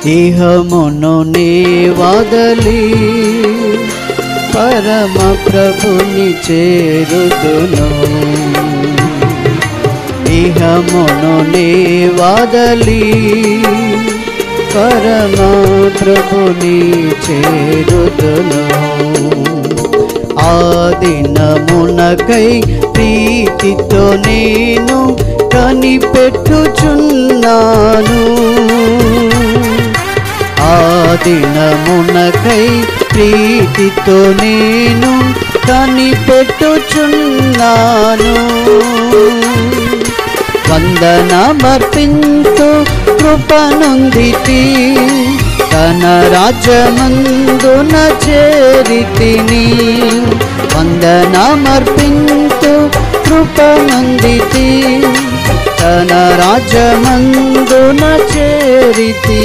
ఇహమును నీ వదలి పరమ ప్రభుని చేరుదును. ఇహమును నీ వదలి పరమ ప్రభుని చేరుదును. ఆ దినమునకై ప్రీతితో నేను కనిపెట్టుచున్నాను. ఆ దినమునకై ప్రీతితో నేను కనిపెట్టుచున్నాను. వందనమర్పింతు కృపనొందితి, తన రాజ్యమందున చేరితిని. వందనమర్పింతు కృపనొందితి, తన రాజ్యమందున చేరితి.